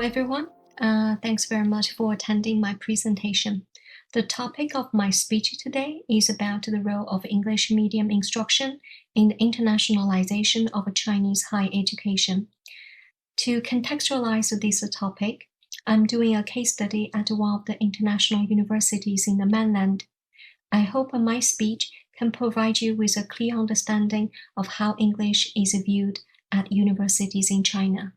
everyone. Thanks very much for attending my presentation. The topic of my speech today is about the role of English medium instruction in the internationalization of Chinese higher education. To contextualize this topic, I'm doing a case study at one of the international universities in the mainland. I hope my speech can provide you with a clear understanding of how English is viewed at universities in China.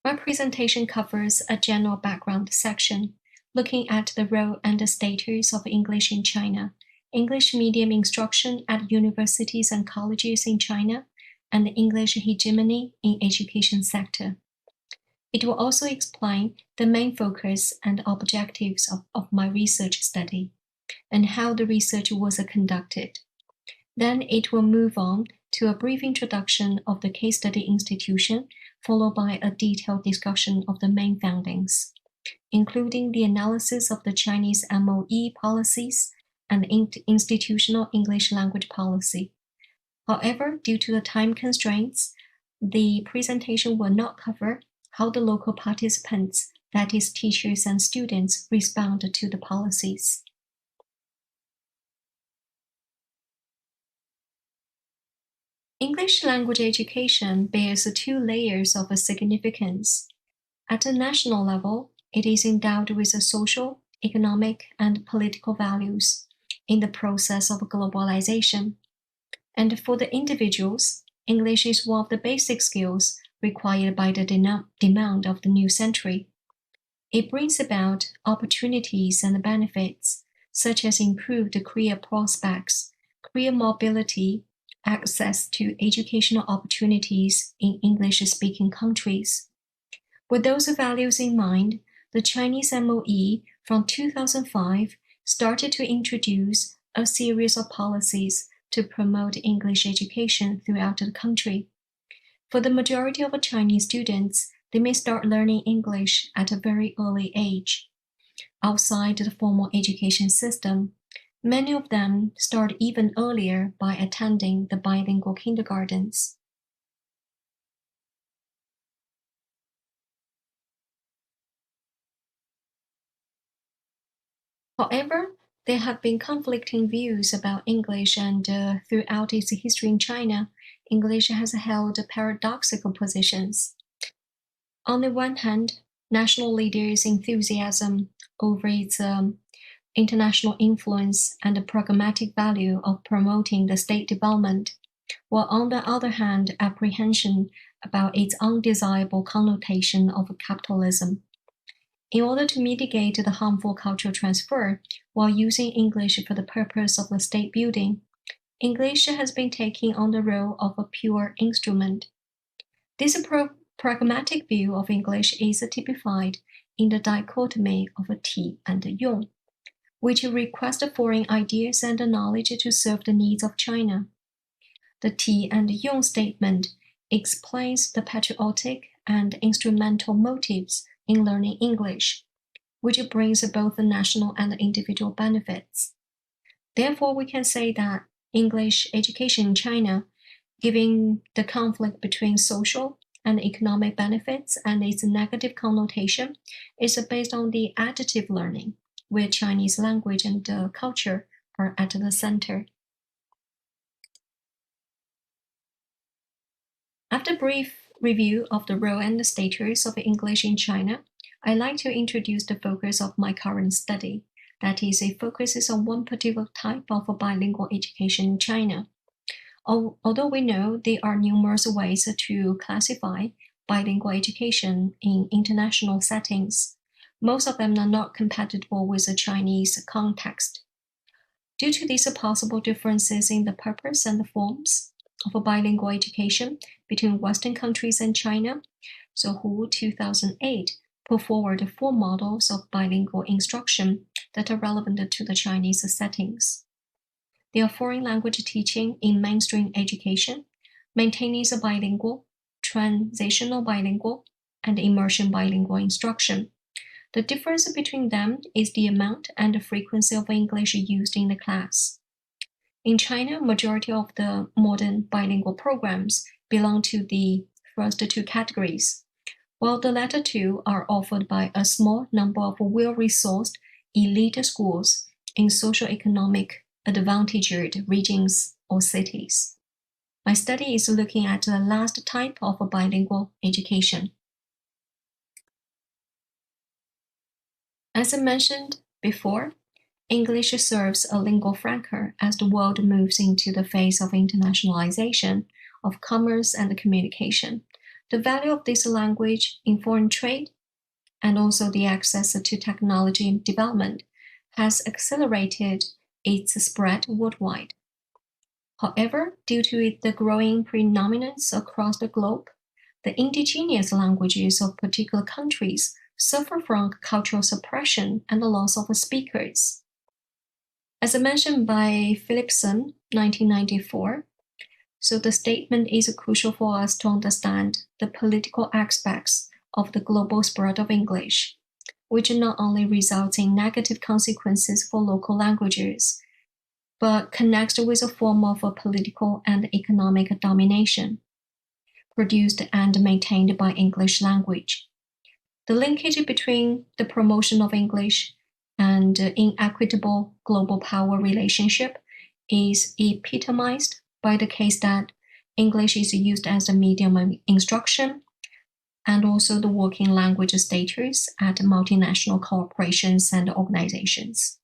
My presentation covers a general background section, looking at the role and the status of English in China, English medium instruction at universities and colleges in China, and the English hegemony in education sector. It will also explain the main focus and objectives of my research study, and how the research was conducted. Then it will move on to a brief introduction of the case study institution, followed by a detailed discussion of the main findings, including the analysis of the Chinese MOE policies and institutional English language policy. However, due to the time constraints, the presentation will not cover how the local participants, that is teachers and students, respond to the policies. English language education bears two layers of significance. At a national level, it is endowed with social, economic, and political values in the process of globalization. And for the individuals, English is one of the basic skills required by the demand of the new century. It brings about opportunities and benefits, such as improved career prospects, career mobility, access to educational opportunities in English-speaking countries. With those values in mind, the Chinese MOE from 2005 started to introduce a series of policies to promote English education throughout the country. For the majority of Chinese students, they may start learning English at a very early age. Outside the formal education system, many of them start even earlier by attending the bilingual kindergartens. However, there have been conflicting views about English, and throughout its history in China, English has held paradoxical positions. On the one hand, national leaders' enthusiasm over its international influence and the pragmatic value of promoting the state development, while on the other hand, apprehension about its undesirable connotation of capitalism. In order to mitigate the harmful cultural transfer while using English for the purpose of the state building, English has been taking on the role of a pure instrument. This pragmatic view of English is typified in the dichotomy of Ti and Yong, which request foreign ideas and knowledge to serve the needs of China. The Ti and Yong statement explains the patriotic and instrumental motives in learning English, which brings both the national and individual benefits. Therefore, we can say that English education in China, given the conflict between social and economic benefits and its negative connotation, is based on the additive learning, where Chinese language and culture are at the center. After a brief review of the role and the status of English in China, I'd like to introduce the focus of my current study. That is, it focuses on one particular type of bilingual education in China. Although we know there are numerous ways to classify bilingual education in international settings, most of them are not compatible with the Chinese context. Due to these possible differences in the purpose and the forms of bilingual education between Western countries and China, so Hu 2008 put forward 4 models of bilingual instruction that are relevant to the Chinese settings. They are foreign language teaching in mainstream education, maintenance bilingual, transitional bilingual, and immersion bilingual instruction. The difference between them is the amount and the frequency of English used in the class. In China, majority of the modern bilingual programs belong to the first two categories, while the latter two are offered by a small number of well-resourced elite schools in socio-economic advantaged regions or cities. My study is looking at the last type of bilingual education. As I mentioned before, English serves a lingua franca as the world moves into the phase of internationalization of commerce and communication. The value of this language in foreign trade and also the access to technology development has accelerated its spread worldwide. However, due to the growing predominance across the globe, the indigenous languages of particular countries suffer from cultural suppression and the loss of speakers. As mentioned by Philipson, 1994, so the statement is crucial for us to understand the political aspects of the global spread of English, which not only results in negative consequences for local languages, but connects with a form of political and economic domination produced and maintained by English language. The linkage between the promotion of English and inequitable global power relationship is epitomized by the case that English is used as a medium of instruction and also the working language status at multinational corporations and organizations.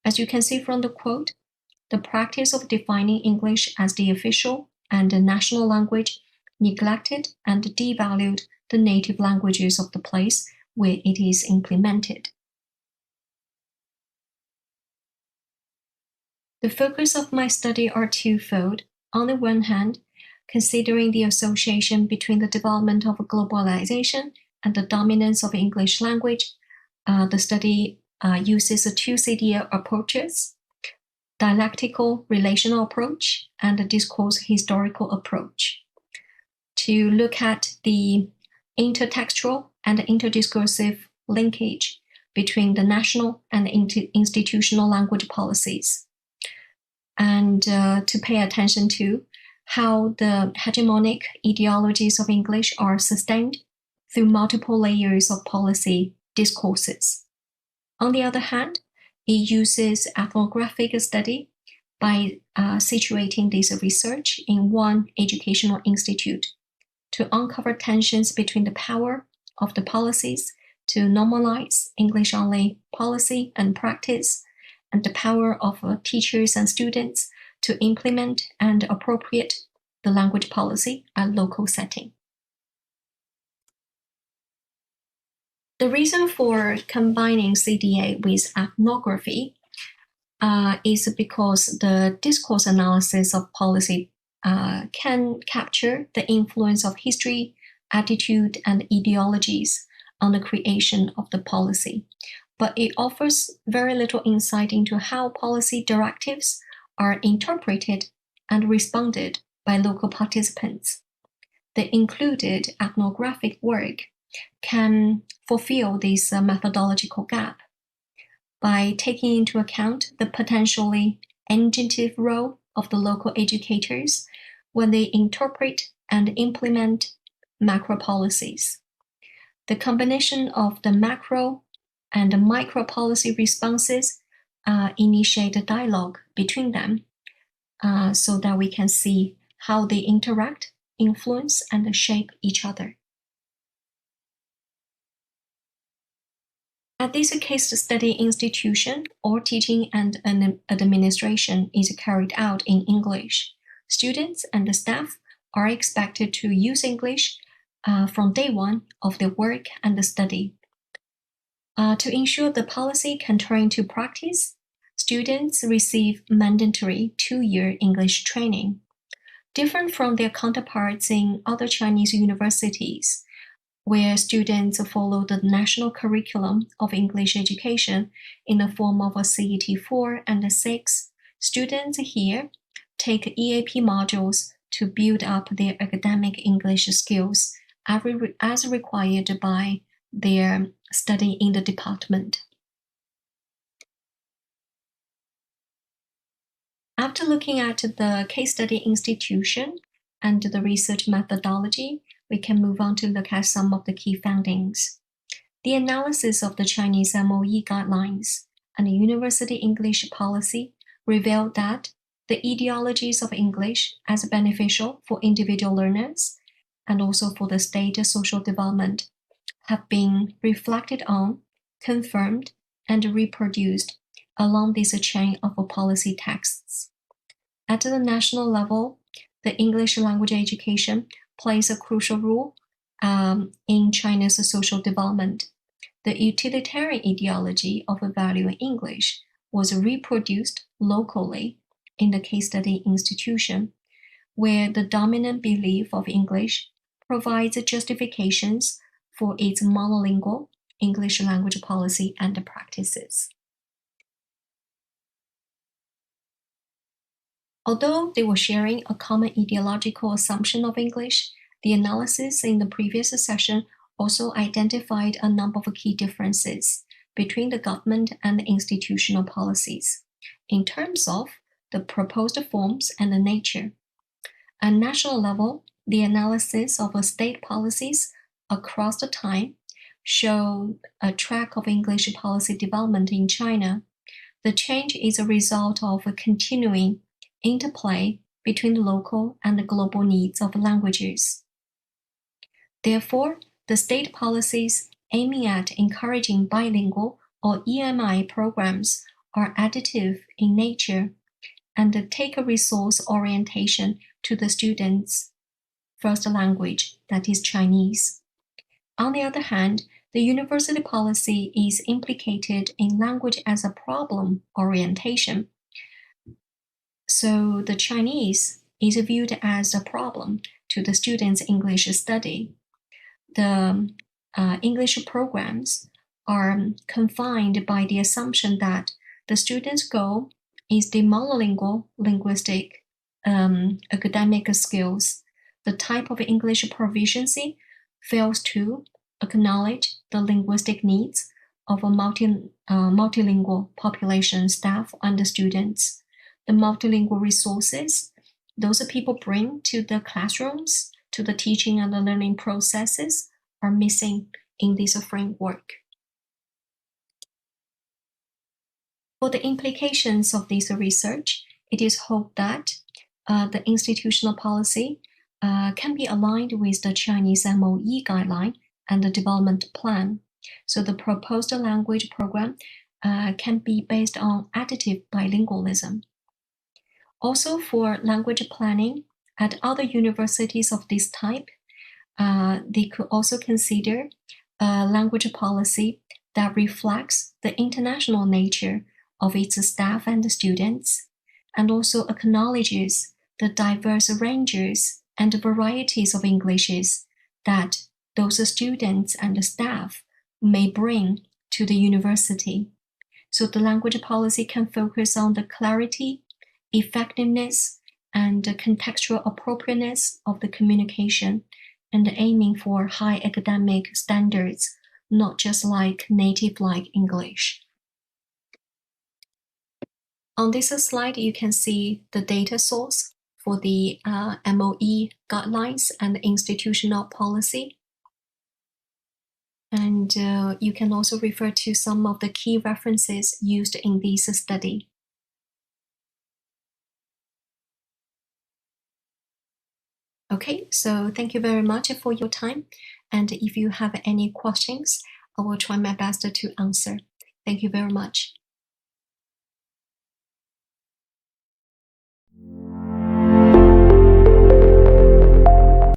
As you can see from the quote, the practice of defining English as the official and the national language neglected and devalued the native languages of the place where it is implemented. The focus of my study are twofold. On the one hand, considering the association between the development of globalization and the dominance of English language, the study uses two CDA approaches: dialectical relational approach and the discourse historical approach, to look at the intertextual and interdiscursive linkage between the national and institutional language policies, and to pay attention to how the hegemonic ideologies of English are sustained through multiple layers of policy discourses. On the other hand, it uses ethnographic study by situating this research in one educational institute to uncover tensions between the power of the policies to normalize English-only policy and practice, and the power of teachers and students to implement and appropriate the language policy at local setting. The reason for combining CDA with ethnography is because the discourse analysis of policy can capture the influence of history, attitude, and ideologies on the creation of the policy, but it offers very little insight into how policy directives are interpreted and responded by local participants. The included ethnographic work can fulfill this methodological gap by taking into account the potentially agentive role of the local educators when they interpret and implement macro policies. The combination of the macro and the micro policy responses initiate a dialogue between them so that we can see how they interact, influence, and shape each other. At this case study institution, all teaching and administration is carried out in English. Students and the staff are expected to use English from day one of their work and the study. To ensure the policy can turn into practice, students receive mandatory 2-year English training. Different from their counterparts in other Chinese universities, where students follow the national curriculum of English education in the form of a CET 4 and 6, students here take EAP modules to build up their academic English skills as required by their study in the department. After looking at the case study institution, and the research methodology, we can move on to look at some of the key findings. The analysis of the Chinese MOE guidelines and the university English policy revealed that the ideologies of English as beneficial for individual learners and also for the state social development have been reflected on, confirmed, and reproduced along this chain of policy texts. At the national level, the English language education plays a crucial role in China's social development. The utilitarian ideology of valuing English was reproduced locally in the case study institution, where the dominant belief of English provides justifications for its monolingual English language policy and practices. Although they were sharing a common ideological assumption of English, the analysis in the previous session also identified a number of key differences between the government and the institutional policies in terms of the proposed forms and the nature. At national level, the analysis of state policies across the time show a track of English policy development in China. The change is a result of a continuing interplay between the local and the global needs of languages. Therefore, the state policies aiming at encouraging bilingual or EMI programs are additive in nature and take a resource orientation to the students' first language, that is Chinese. On the other hand, the university policy is implicated in language as a problem orientation. So the Chinese is viewed as a problem to the students' English study. The English programs are confined by the assumption that the students' goal is the monolingual linguistic academic skills. The type of English proficiency fails to acknowledge the linguistic needs of a multilingual population, staff, and the students. The multilingual resources those people bring to the classrooms, to the teaching and the learning processes are missing in this framework. For the implications of this research, it is hoped that the institutional policy can be aligned with the Chinese MOE guideline and the development plan. So the proposed language program can be based on additive bilingualism. Also for language planning at other universities of this type, they could also consider a language policy that reflects the international nature of its staff and students, and also acknowledges the diverse ranges and varieties of Englishes that those students and staff may bring to the university. So the language policy can focus on the clarity, effectiveness, and the contextual appropriateness of the communication, and aiming for high academic standards, not just like native-like English. On this slide, you can see the data source for the MOE guidelines and institutional policy. And you can also refer to some of the key references used in this study. Okay, so thank you very much for your time. And if you have any questions, I will try my best to answer. Thank you very much.